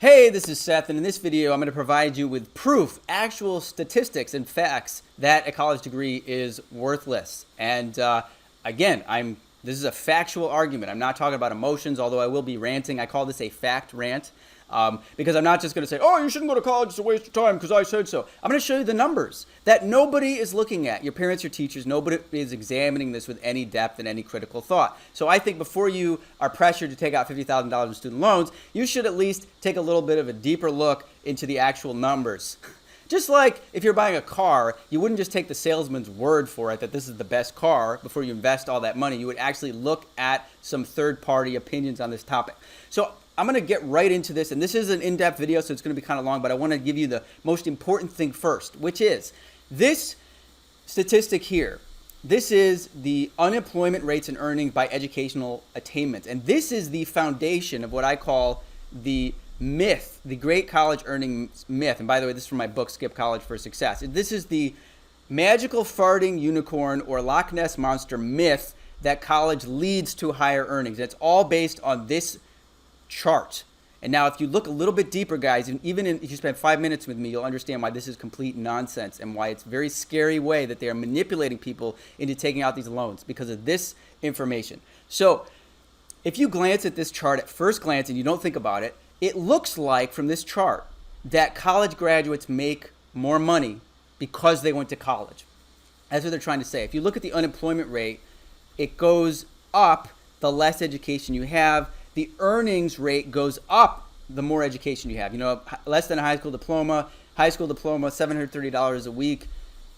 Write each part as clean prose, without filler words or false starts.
Hey, this is Seth, and in this video, I'm going to provide you with proof, actual statistics and facts that a college degree is worthless. And again, this is a factual argument. I'm not talking about emotions, although I will be ranting. I call this a fact rant because I'm not just going to say, oh, you shouldn't go to college, it's a waste of time because I said so. I'm going to show you the numbers that nobody is looking at. Your parents, your teachers, nobody is examining this with any depth and any critical thought. So I think before you are pressured to take out $50,000 in student loans, you should at least take a little bit of a deeper look into the actual numbers. Just like if you're buying a car, you wouldn't just take the salesman's word for it that this is the best car before you invest all that money. You would actually look at some third-party opinions on this topic. So I'm going to get right into this, and this is an in-depth video, so it's going to be kind of long, but I want to give you the most important thing first, which is this statistic here. This is the unemployment rates and earnings by educational attainment, and this is the foundation of what I call the myth, the great college earnings myth. And by the way, this is from my book, Skip College for Success. This is the magical farting unicorn or Loch Ness monster myth that college leads to higher earnings. It's all based on this chart. And now if you look a little bit deeper, guys, and if you spend 5 minutes with me, you'll understand why this is complete nonsense and why it's a very scary way that they are manipulating people into taking out these loans because of this information. So if you glance at this chart at first glance and you don't think about it, it looks like from this chart that college graduates make more money because they went to college. That's what they're trying to say. If you look at the unemployment rate, it goes up the less education you have. The earnings rate goes up the more education you have. You know, less than a high school diploma, $730 a week,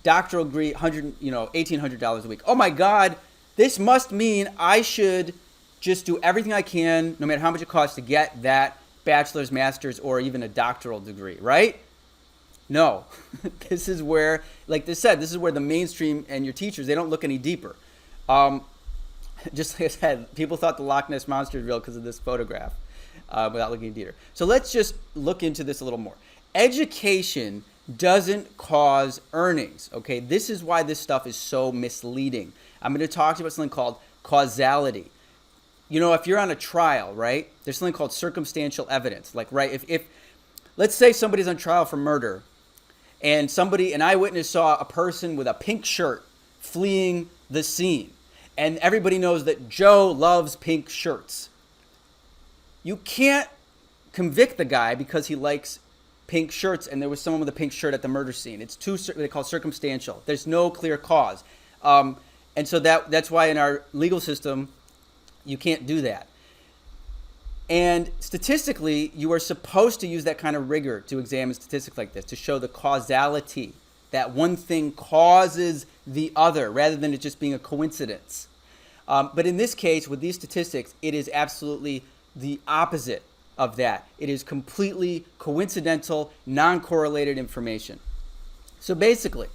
doctoral degree, $1,800 a week. Oh my God, this must mean I should just do everything I can, no matter how much it costs, to get that bachelor's, master's, or even a doctoral degree, right? No. This is where, like they said, this is where the mainstream and your teachers, they don't look any deeper. Just like I said, people thought the Loch Ness monster is real because of this photograph without looking deeper. So let's just look into this a little more. Education doesn't cause earnings, okay? This is why this stuff is so misleading. I'm going to talk to you about something called causality. You know, if you're on a trial, right, there's something called circumstantial evidence. Like, right, if let's say somebody's on trial for murder and an eyewitness saw a person with a pink shirt fleeing the scene, and everybody knows that Joe loves pink shirts. You can't convict the guy because he likes pink shirts and there was someone with a pink shirt at the murder scene. It's they call circumstantial. There's no clear cause. And so that's why in our legal system, you can't do that. And statistically, you are supposed to use that kind of rigor to examine statistics like this, to show the causality, that one thing causes the other, rather than it just being a coincidence. But in this case, with these statistics, it is absolutely the opposite of that. It is completely coincidental, non-correlated information. So basically,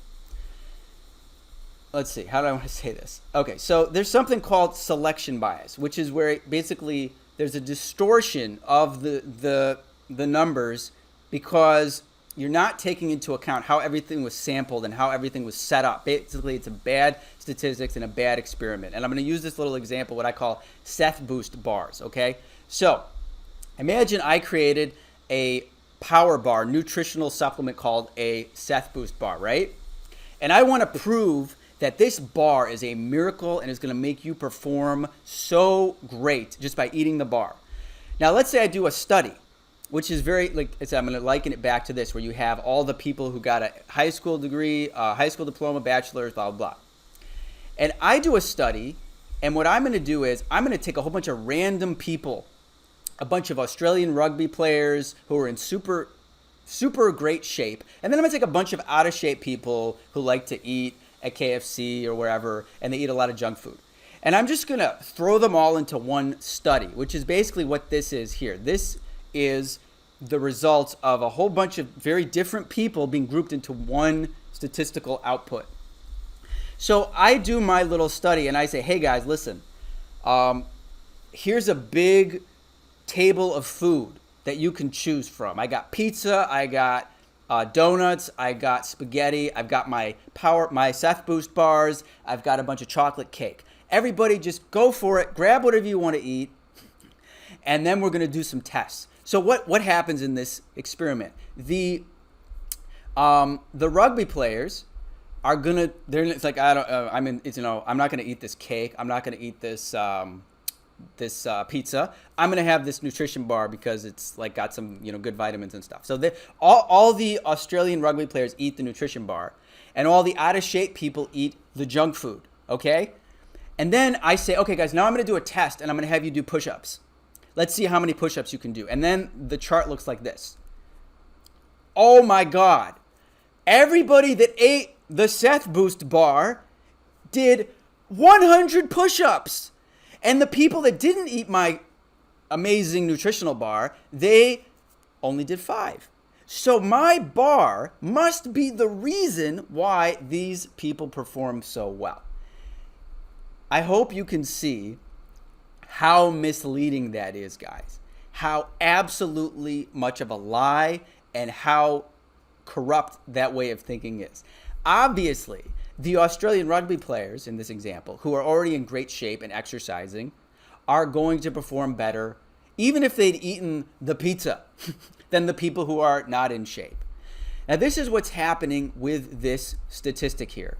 let's see, how do I want to say this? Okay, so there's something called selection bias, which is where basically there's a distortion of the numbers because you're not taking into account how everything was sampled and how everything was set up. Basically, it's a bad statistics and a bad experiment. And I'm going to use this little example, what I call Seth boost bars, okay? So imagine I created a power bar, nutritional supplement called a Seth boost bar, right? And I want to prove that this bar is a miracle and is going to make you perform so great just by eating the bar. Now, let's say I do a study, which is very, I'm going to liken it back to this, where you have all the people who got a high school degree, high school diploma, bachelor's, blah, blah, blah. And I do a study, and what I'm going to do is I'm going to take a whole bunch of random people, a bunch of Australian rugby players who are in super great shape, and then I'm going to take a bunch of out-of-shape people who like to eat at KFC or wherever, and they eat a lot of junk food. And I'm just going to throw them all into one study, which is basically what this is here. This is the results of a whole bunch of very different people being grouped into one statistical output. So I do my little study and I say, hey guys, listen, here's a big table of food that you can choose from. I got pizza, I got donuts, I got spaghetti, I've got my Seth Boost bars, I've got a bunch of chocolate cake. Everybody just go for it, grab whatever you want to eat, and then we're going to do some tests. So what happens in this experiment? The rugby players are gonna. It's like I don't. I'm not gonna eat this cake. I'm not gonna eat this pizza. I'm gonna have this nutrition bar because it's like got some good vitamins and stuff. So all the Australian rugby players eat the nutrition bar, and all the out of shape people eat the junk food. Okay, and then I say, okay, guys, now I'm gonna do a test, and I'm gonna have you do push-ups. Let's see how many push-ups you can do. And then the chart looks like this. Oh my God. Everybody that ate the Seth Boost bar did 100 push-ups. And the people that didn't eat my amazing nutritional bar, they only did 5. So my bar must be the reason why these people perform so well. I hope you can see how misleading that is, guys. How absolutely much of a lie and how corrupt that way of thinking is. Obviously, the Australian rugby players in this example, who are already in great shape and exercising, are going to perform better, even if they'd eaten the pizza, than the people who are not in shape. Now, this is what's happening with this statistic here.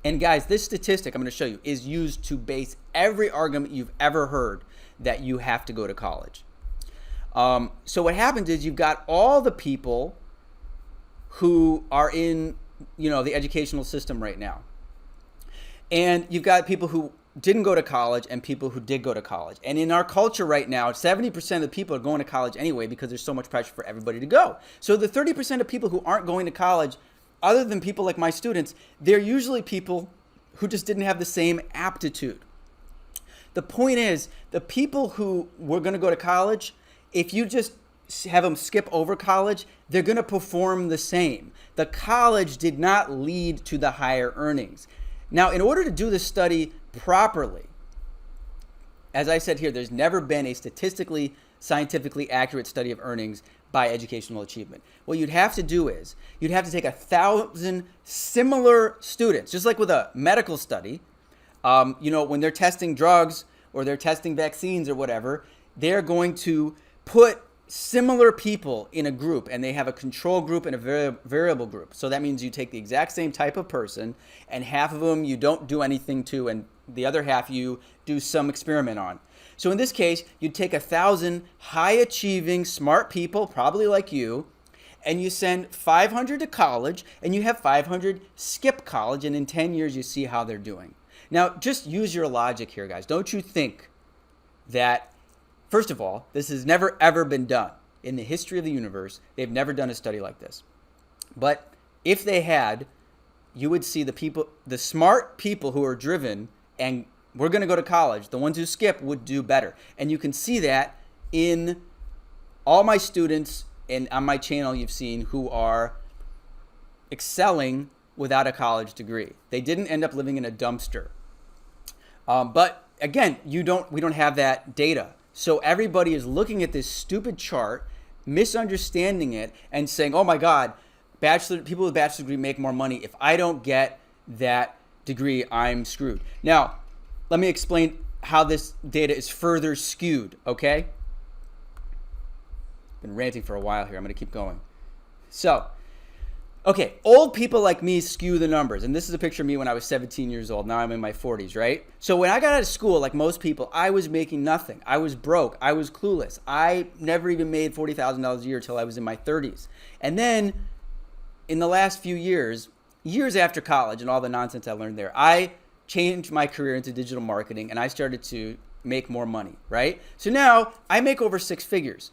And guys, this statistic I'm going to show you is used to base every argument you've ever heard that you have to go to college. So what happens is you've got all the people who are in, the educational system right now. And you've got people who didn't go to college and people who did go to college. And in our culture right now, 70% of the people are going to college anyway because there's so much pressure for everybody to go. So the 30% of people who aren't going to college, other than people like my students, they're usually people who just didn't have the same aptitude. The point is, the people who were going to go to college, if you just have them skip over college, they're going to perform the same. The college did not lead to the higher earnings. Now, in order to do this study properly, as I said here, there's never been a statistically, scientifically accurate study of earnings by educational achievement. What you'd have to do is you'd have to take 1,000 similar students, just like with a medical study. When they're testing drugs or they're testing vaccines or whatever, they're going to put similar people in a group, and they have a control group and a variable group. So that means you take the exact same type of person, and half of them you don't do anything to, and the other half you do some experiment on. So in this case, you'd take 1,000 high-achieving, smart people, probably like you, and you send 500 to college, and you have 500 skip college, and in 10 years you see how they're doing. Now, just use your logic here, guys. Don't you think that, first of all, this has never, ever been done in the history of the universe. They've never done a study like this. But if they had, you would see the smart people who are driven and we're going to go to college, the ones who skip would do better. And you can see that in all my students and on my channel you've seen who are excelling without a college degree. They didn't end up living in a dumpster. But again, we don't have that data. So everybody is looking at this stupid chart, misunderstanding it, and saying, oh my God, people with bachelor's degree make more money. If I don't get that degree, I'm screwed. Now, let me explain how this data is further skewed, okay? Been ranting for a while here. I'm going to keep going. So, okay, old people like me skew the numbers. And this is a picture of me when I was 17 years old. Now I'm in my 40s, right? So when I got out of school, like most people, I was making nothing. I was broke. I was clueless. I never even made $40,000 a year until I was in my 30s. And then in the last few years after college and all the nonsense I learned there, I changed my career into digital marketing and I started to make more money, right? So now I make over 6 figures.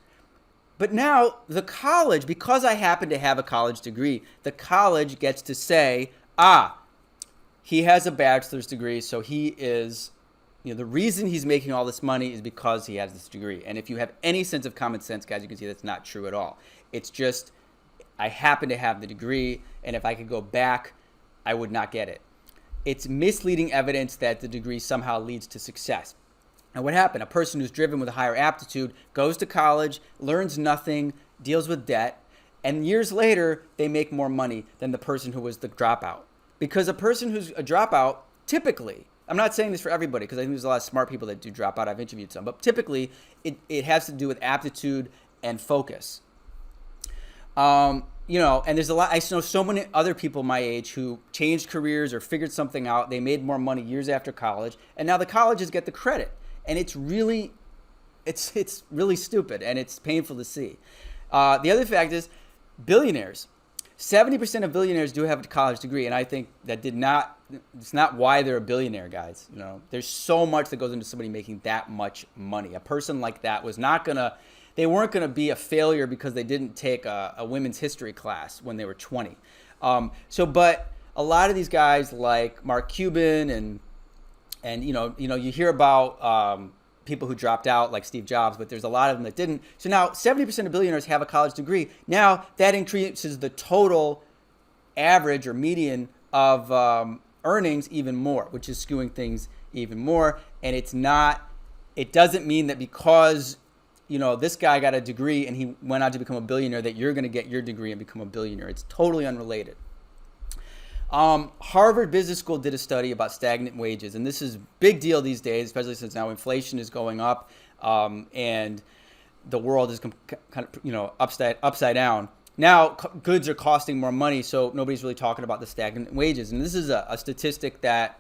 But now the college, because I happen to have a college degree, the college gets to say, he has a bachelor's degree, so he is, the reason he's making all this money is because he has this degree. And if you have any sense of common sense, guys, you can see that's not true at all. It's just, I happen to have the degree, and if I could go back, I would not get it. It's misleading evidence that the degree somehow leads to success. And what happened? A person who's driven with a higher aptitude goes to college, learns nothing, deals with debt, and years later, they make more money than the person who was the dropout. Because a person who's a dropout, typically, I'm not saying this for everybody because I think there's a lot of smart people that do drop out. I've interviewed some. But typically, it has to do with aptitude and focus. And there's a lot, I know so many other people my age who changed careers or figured something out. They made more money years after college, and now the colleges get the credit. And it's really stupid, and it's painful to see. The other fact is billionaires. 70% of billionaires do have a college degree, and I think it's not why they're a billionaire, guys. There's so much that goes into somebody making that much money. A person like that they weren't gonna be a failure because they didn't take a women's history class when they were 20. But a lot of these guys like Mark Cuban and you hear about people who dropped out like Steve Jobs, but there's a lot of them that didn't. So now 70% of billionaires have a college degree. Now that increases the total average or median of earnings even more, which is skewing things even more. And it doesn't mean that because this guy got a degree and he went on to become a billionaire that you're going to get your degree and become a billionaire. It's totally unrelated. Harvard Business School did a study about stagnant wages, and this is a big deal these days, especially since now inflation is going up and the world is kind of upside down. Now goods are costing more money, so nobody's really talking about the stagnant wages. And this is a statistic that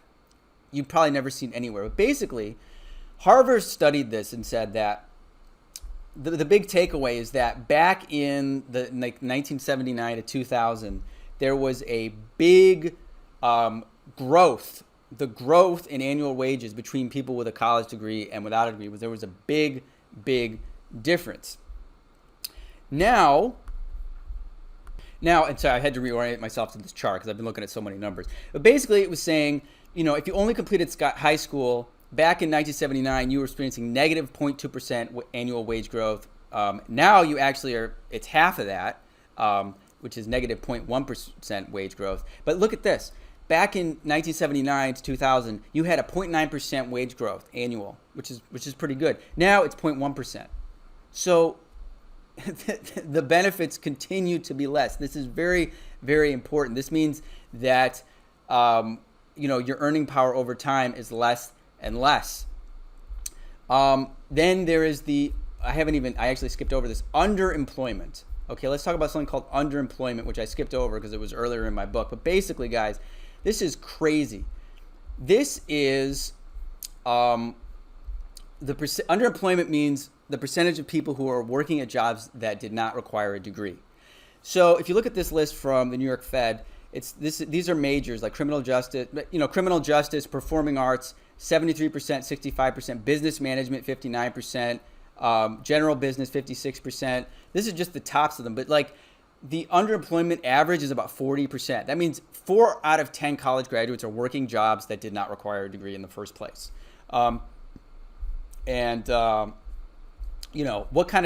you've probably never seen anywhere. But basically, Harvard studied this and said that the big takeaway is that back in the 1979 to 2000, there was a big growth. The growth in annual wages between people with a college degree and without a degree there was a big difference. Now, and sorry, I had to reorient myself to this chart because I've been looking at so many numbers. But basically, it was saying, if you only completed high school back in 1979, you were experiencing negative 0.2% annual wage growth. Now you actually it's half of that. Which is negative 0.1% wage growth. But look at this. Back in 1979 to 2000, you had a 0.9% wage growth annual, which is pretty good. Now it's 0.1%. So the benefits continue to be less. This is very, very important. This means that your earning power over time is less and less. Then there is I actually skipped over this, underemployment. Okay, let's talk about something called underemployment, which I skipped over because it was earlier in my book. But basically, guys, this is crazy. This is underemployment means the percentage of people who are working at jobs that did not require a degree. So if you look at this list from the New York Fed, these are majors like criminal justice, performing arts, 73%, 65%, business management, 59%. General business, 56%. This is just the tops of them. But the underemployment average is about 40%. That means 4 out of 10 college graduates are working jobs that did not require a degree in the first place. What kind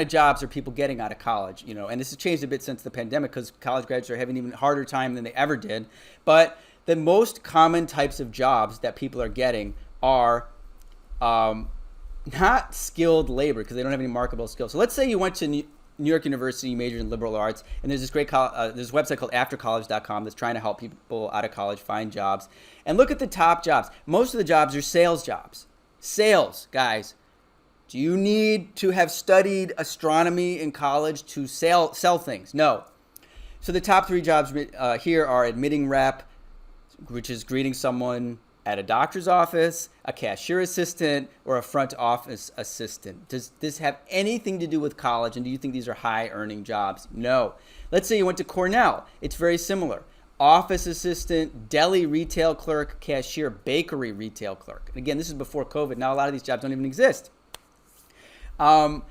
of jobs are people getting out of college? And this has changed a bit since the pandemic because college graduates are having an even harder time than they ever did. But the most common types of jobs that people are getting are not skilled labor because they don't have any marketable skills. So let's say you went to New York University, you majored in liberal arts, and there's this great there's a website called aftercollege.com that's trying to help people out of college find jobs. And look at the top jobs. Most of the jobs are sales jobs. Sales, guys. Do you need to have studied astronomy in college to sell things? No. So the top 3 jobs here are admitting rep, which is greeting someone at a doctor's office, a cashier assistant, or a front office assistant. Does this have anything to do with college? And do you think these are high earning jobs? No. Let's say you went to Cornell. It's very similar. Office assistant, deli retail clerk, cashier, bakery retail clerk. And again, this is before COVID. Now a lot of these jobs don't even exist. The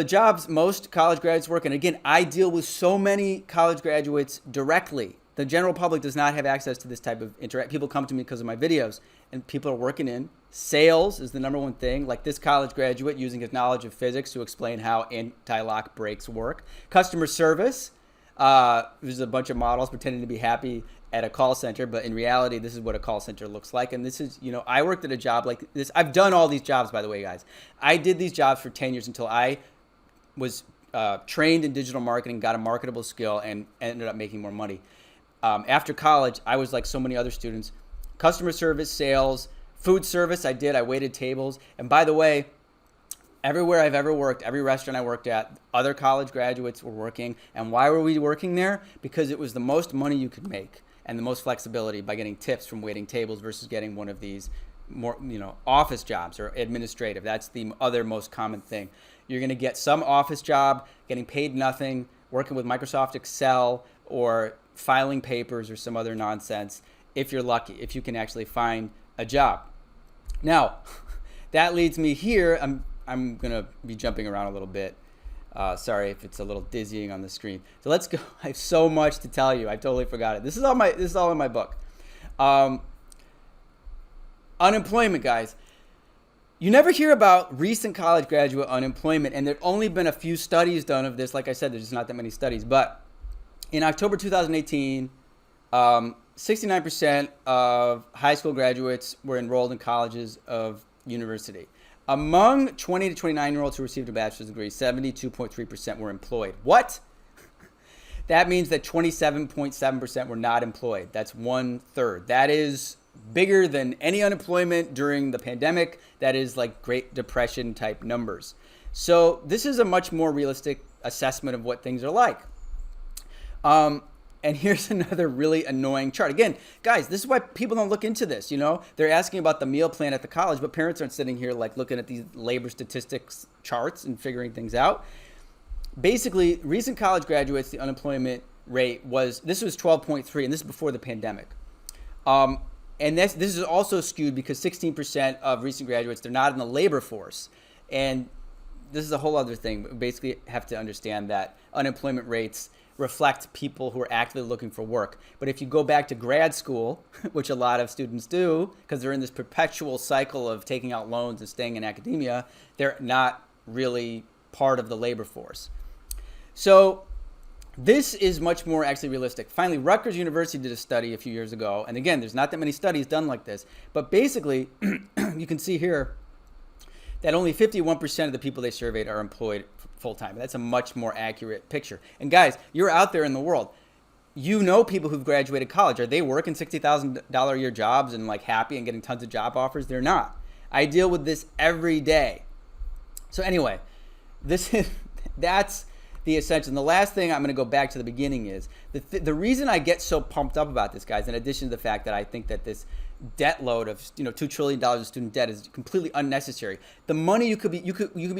jobs most college graduates work in, again, I deal with so many college graduates directly. The general public does not have access to this type of interact. People come to me because of my videos, and people are working in sales is the number one thing. Like this college graduate using his knowledge of physics to explain how anti-lock brakes work. Customer service. There's a bunch of models pretending to be happy at a call center, but in reality, this is what a call center looks like. And this is, I worked at a job like this. I've done all these jobs, by the way, guys. I did these jobs for 10 years until I was trained in digital marketing, got a marketable skill, and ended up making more money. After college, I was like so many other students. Customer service, sales, food service, I waited tables. And by the way, Everywhere I've ever worked, every restaurant I worked at, other college graduates were working. And why were we working there? Because it was the most money you could make and the most flexibility by getting tips from waiting tables versus getting one of these more, office jobs or administrative. That's the other most common thing. You're going to get some office job, getting paid nothing, working with Microsoft Excel or filing papers or some other nonsense, if you're lucky, if you can actually find a job. Now, that leads me here. I'm going to be jumping around a little bit. Sorry if it's a little dizzying on the screen. So let's go. I have so much to tell you. I totally forgot it. This is all in my book. Unemployment, guys. You never hear about recent college graduate unemployment, and there've only been a few studies done of this. Like I said, there's just not that many studies. But in October 2018, 69% of high school graduates were enrolled in colleges of university. Among 20 to 29-year-olds who received a bachelor's degree, 72.3% were employed. What? That means that 27.7% were not employed. That's 1/3. That is bigger than any unemployment during the pandemic. That is like Great Depression type numbers. So this is a much more realistic assessment of what things are like. And here's another really annoying chart. Again, guys, this is why people don't look into this. They're asking about the meal plan at the college, but parents aren't sitting here like looking at these labor statistics charts and figuring things out. Basically, recent college graduates, the unemployment rate was 12.3, and this is before the pandemic. And this is also skewed because 16% of recent graduates, they're not in the labor force. And this is a whole other thing. We basically have to understand that unemployment rates reflect people who are actively looking for work. But if you go back to grad school, which a lot of students do, because they're in this perpetual cycle of taking out loans and staying in academia, they're not really part of the labor force. So this is much more actually realistic. Finally, Rutgers University did a study a few years ago. And again, there's not that many studies done like this. But basically, you can see here that only 51% of the people they surveyed are employed full-time. That's a much more accurate picture. And guys, you're out there in the world. You know people who've graduated college. Are they working $60,000 a year jobs and like happy and getting tons of job offers? They're not. I deal with this every day. So anyway, that's the essential. And the last thing I'm going to go back to the beginning is the reason I get so pumped up about this, guys, in addition to the fact that I think that this debt load of $2 trillion of student debt is completely unnecessary. The money you could be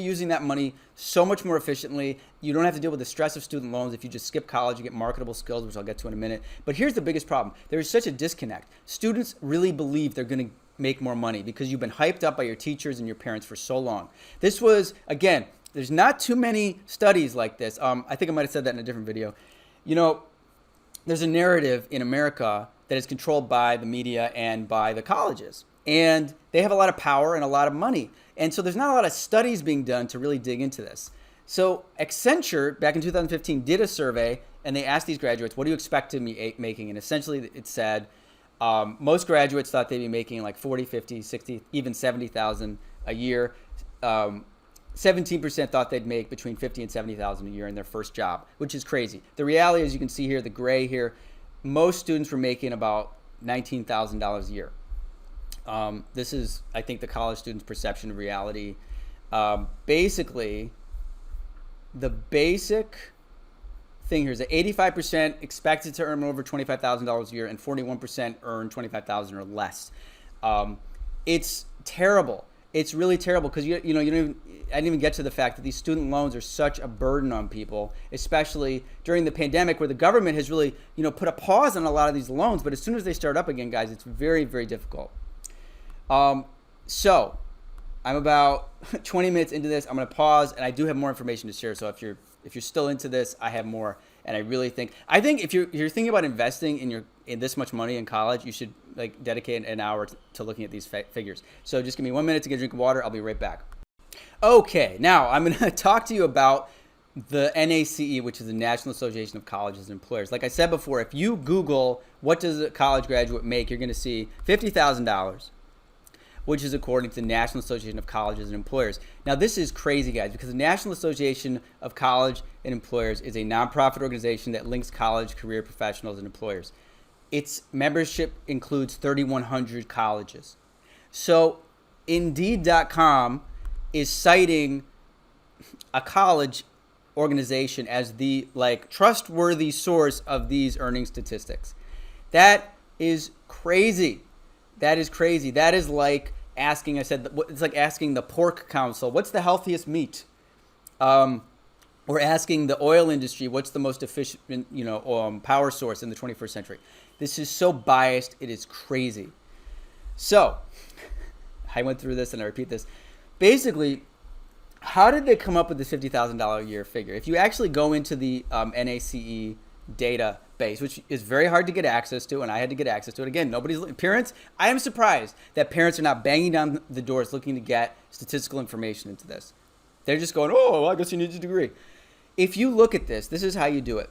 using that money so much more efficiently. You don't have to deal with the stress of student loans. If you just skip college, you get marketable skills, which I'll get to in a minute. But here's the biggest problem. There is such a disconnect. Students really believe they're going to make more money because you've been hyped up by your teachers and your parents for so long. This was, again, there's not too many studies like this. I think I might have said that in a different video. There's a narrative in America that is controlled by the media and by the colleges. And they have a lot of power and a lot of money. And so there's not a lot of studies being done to really dig into this. So Accenture, back in 2015, did a survey, and they asked these graduates, what do you expect to be making? And essentially it said most graduates thought they'd be making like 40, 50, 60, even 70,000 a year. 17% thought they'd make between 50 and 70,000 a year in their first job, which is crazy. The reality, as you can see here, the gray here, most students were making about $19,000 a year. This is, I think, the college student's perception of reality. Basically, the basic thing here is that 85% expected to earn over $25,000 a year and 41% earn $25,000 or less. It's terrible. It's really terrible because I didn't even get to the fact that these student loans are such a burden on people, especially during the pandemic where the government has really, put a pause on a lot of these loans. But as soon as they start up again, guys, it's very, very difficult. So I'm about 20 minutes into this. I'm going to pause, and I do have more information to share. So if you're still into this, I have more. And I think if you're thinking about investing in this much money in college, you should dedicate an hour to looking at these figures. So just give me 1 minute to get a drink of water. I'll be right back. Okay, now I'm going to talk to you about the NACE, which is the National Association of Colleges and Employers. Like I said before, if you Google what does a college graduate make, you're going to see $50,000, which is according to the National Association of Colleges and Employers. Now, this is crazy, guys, because the National Association of College and Employers is a nonprofit organization that links college career professionals and employers. Its membership includes 3,100 colleges. So Indeed.com is citing a college organization as the like trustworthy source of these earning statistics. That is crazy. That is crazy. That is like asking, I said, it's like asking the pork council, what's the healthiest meat? Or asking the oil industry, what's the most efficient, power source in the 21st century? This is so biased. It is crazy. So I went through this and I repeat this. Basically, how did they come up with this $50,000 a year figure? If you actually go into the NACE database, which is very hard to get access to, and I had to get access to it. Again, parents, I am surprised that parents are not banging down the doors looking to get statistical information into this. They're just going, oh, well, I guess you need a degree. If you look at this, this is how you do it.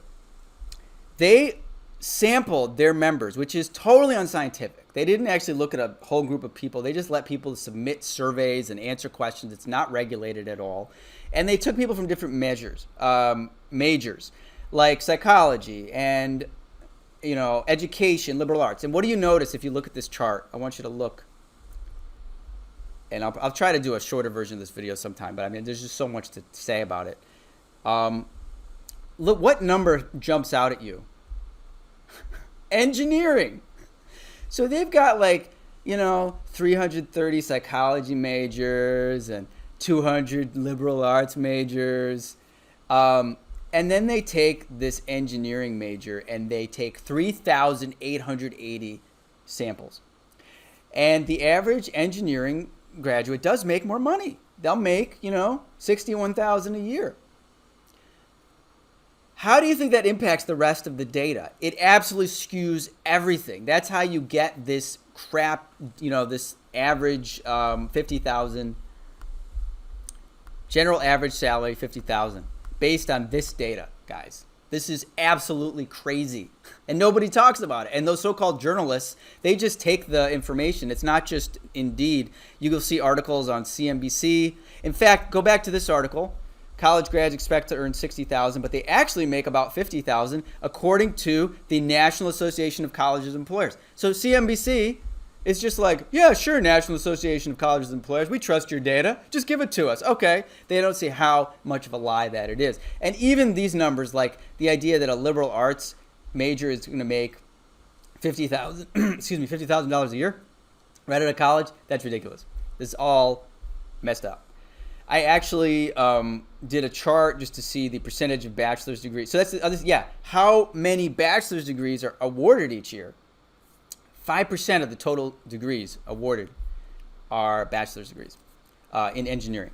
They sampled their members, which is totally unscientific. They didn't actually look at a whole group of people. They just let people submit surveys and answer questions. It's not regulated at all. And they took people from different majors, like psychology and, education, liberal arts. And what do you notice if you look at this chart? I want you to look. And I'll try to do a shorter version of this video sometime, but I mean, there's just so much to say about it. Look, what number jumps out at you? Engineering. So they've got 330 psychology majors and 200 liberal arts majors. And then they take this engineering major and they take 3,880 samples. And the average engineering graduate does make more money. They'll make, $61,000 a year. How do you think that impacts the rest of the data? It absolutely skews everything. That's how you get this crap, this average 50,000, general average salary 50,000, based on this data, guys. This is absolutely crazy. And nobody talks about it. And those so-called journalists, they just take the information. It's not just Indeed. You will see articles on CNBC. In fact, go back to this article. College grads expect to earn $60,000, but they actually make about $50,000 according to the National Association of Colleges and Employers. So CNBC is just like, yeah, sure, National Association of Colleges and Employers, we trust your data. Just give it to us. Okay. They don't see how much of a lie that it is. And even these numbers, like the idea that a liberal arts major is going to make $50,000 a year right out of college, that's ridiculous. This is all messed up. I actually did a chart just to see the percentage of bachelor's degrees. So that's the other, how many bachelor's degrees are awarded each year. 5% of the total degrees awarded are bachelor's degrees in engineering.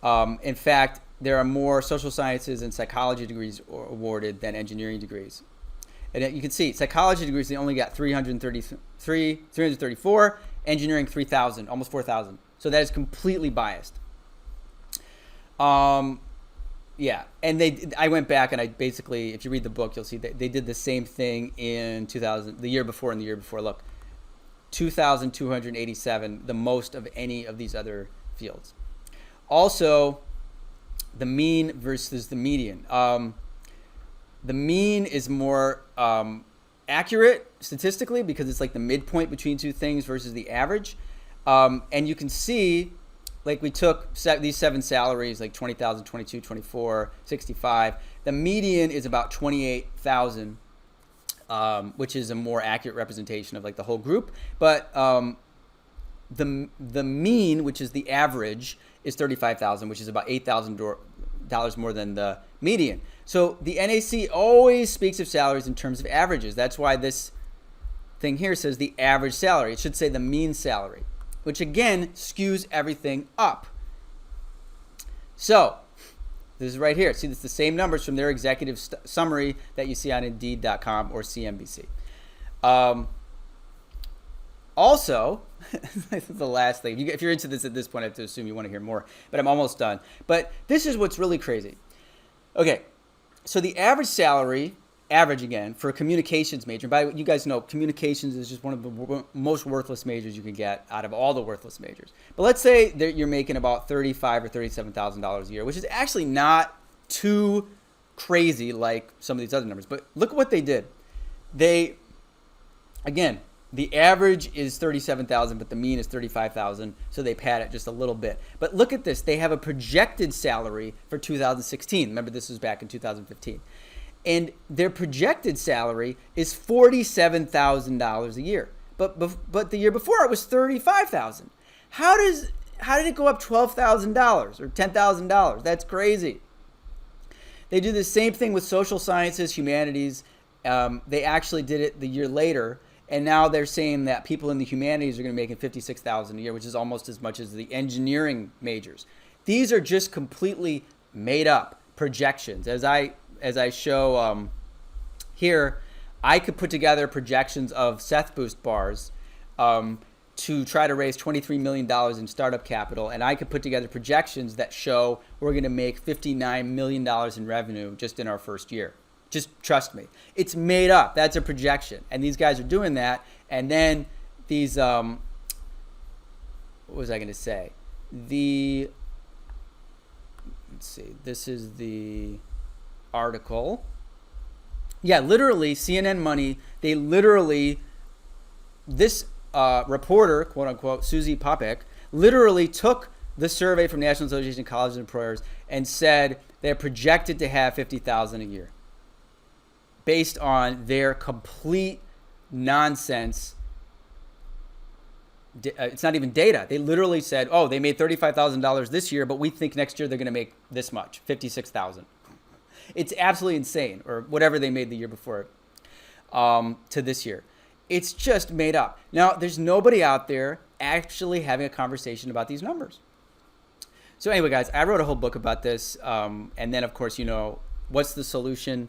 In fact, there are more social sciences and psychology degrees awarded than engineering degrees. And you can see psychology degrees, they only got 334, engineering 3,000, almost 4,000. So that is completely biased. And I went back and I basically, if you read the book, you'll see that they did the same thing in 2000, the year before and the year before. Look, 2,287, the most of any of these other fields. Also, the mean versus the median. The mean is more accurate statistically because it's like the midpoint between two things versus the average. And you can see, like we took these 7 salaries, like 20,000, 22, 24, 65. The median is about 28,000, which is a more accurate representation of like the whole group. But the mean, which is the average, is 35,000, which is about $8,000 more than the median. So the NAC always speaks of salaries in terms of averages. That's why this thing here says the average salary. It should say the mean salary, which again skews everything up. So this is right here. See, it's the same numbers from their executive summary that you see on Indeed.com or CNBC. Also, this is the last thing. If you're into this at this point, I have to assume you want to hear more, but I'm almost done. But this is what's really crazy. Okay, so the average salary, again, for a communications major, by the way, you guys know communications is just one of the most worthless majors you can get out of all the worthless majors. But let's say that you're making about $35,000 or $37,000 a year, which is actually not too crazy like some of these other numbers. But look at what they did. They, again, The average is 37,000, but the mean is 35,000, so they pad it just a little bit. But look at this. They have a projected salary for 2016. Remember, this was back in 2015. And their projected salary is $47,000 a year. But the year before it was $35,000. How did it go up $12,000 or $10,000? That's crazy. They do the same thing with social sciences, humanities. They actually did it the year later. And now they're saying that people in the humanities are going to be making $56,000 a year, which is almost as much as the engineering majors. These are just completely made up projections. As I show here, I could put together projections of Seth Boost bars to try to raise $23 million in startup capital. And I could put together projections that show we're going to make $59 million in revenue just in our first year. Just trust me. It's made up. That's a projection. And these guys are doing that. And then these, what was I going to say? Let's see. This is the article. Yeah, literally, CNN Money, they literally, this reporter, quote unquote, Susie Popek, literally took the survey from National Association of Colleges and Employers and said they're projected to have $50,000 a year, based on their complete nonsense. It's not even data. They literally said, oh, they made $35,000 this year, but we think next year they're going to make this much, $56,000. It's absolutely insane, or whatever they made the year before to this year. It's just made up. Now, there's nobody out there actually having a conversation about these numbers. So anyway, guys, I wrote a whole book about this. And then, of course, what's the solution?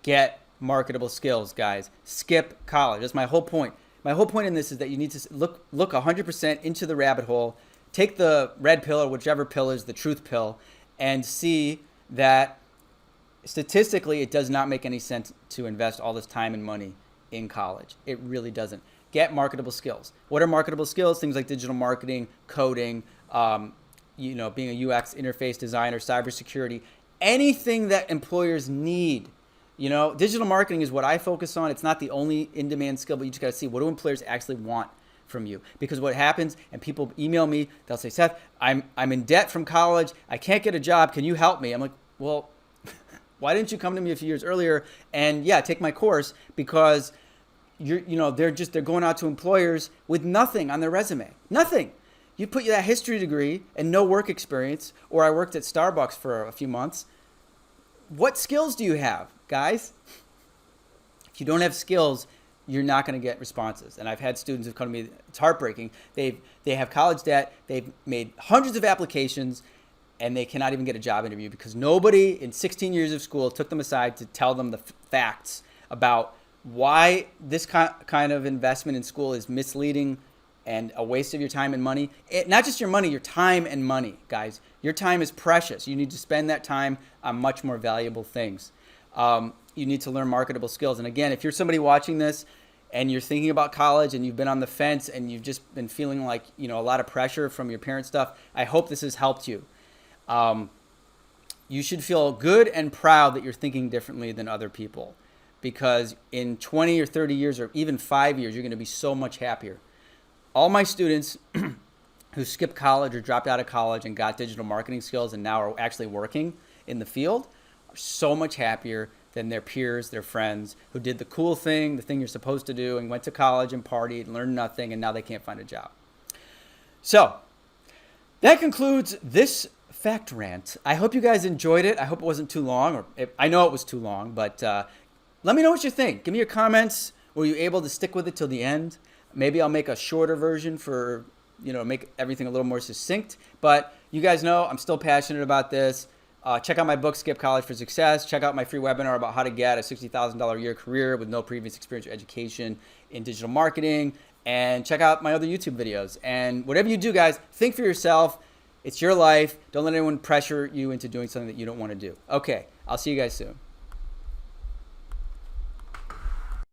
Get marketable skills, guys. Skip college. That's my whole point. My whole point in this is that you need to look 100% into the rabbit hole, take the red pill or whichever pill is the truth pill, and see that statistically it does not make any sense to invest all this time and money in college. It really doesn't. Get marketable skills. What are marketable skills? Things like digital marketing, coding, being a UX interface designer, cybersecurity, anything that employers need. Digital marketing is what I focus on. It's not the only in-demand skill, but you just got to see, what do employers actually want from you? Because what happens, and people email me, they'll say, Seth, I'm in debt from college. I can't get a job. Can you help me? I'm like, well, why didn't you come to me a few years earlier and take my course? Because they're going out to employers with nothing on their resume. Nothing. You put that history degree and no work experience, or I worked at Starbucks for a few months. What skills do you have, guys? If you don't have skills, you're not going to get responses. And I've had students who've come to me, it's heartbreaking. They have college debt, they've made hundreds of applications, and they cannot even get a job interview because nobody in 16 years of school took them aside to tell them the facts about why this kind of investment in school is misleading and a waste of your time and money. Not just your money, your time and money, guys. Your time is precious. You need to spend that time on much more valuable things. You need to learn marketable skills. And again, if you're somebody watching this and you're thinking about college and you've been on the fence and you've just been feeling like, a lot of pressure from your parents' stuff, I hope this has helped you. You should feel good and proud that you're thinking differently than other people, because in 20 or 30 years or even 5 years, you're going to be so much happier. All my students who skipped college or dropped out of college and got digital marketing skills and now are actually working in the field are so much happier than their peers, their friends who did the cool thing, the thing you're supposed to do, and went to college and partied and learned nothing, and now they can't find a job. So that concludes this fact rant. I hope you guys enjoyed it. I hope it wasn't too long, I know it was too long, but let me know what you think. Give me your comments. Were you able to stick with it till the end? Maybe I'll make a shorter version for, make everything a little more succinct. But you guys know I'm still passionate about this. Check out my book, Skip College for Success. Check out my free webinar about how to get a $60,000 a year career with no previous experience or education in digital marketing. And check out my other YouTube videos. And whatever you do, guys, think for yourself. It's your life. Don't let anyone pressure you into doing something that you don't want to do. Okay, I'll see you guys soon.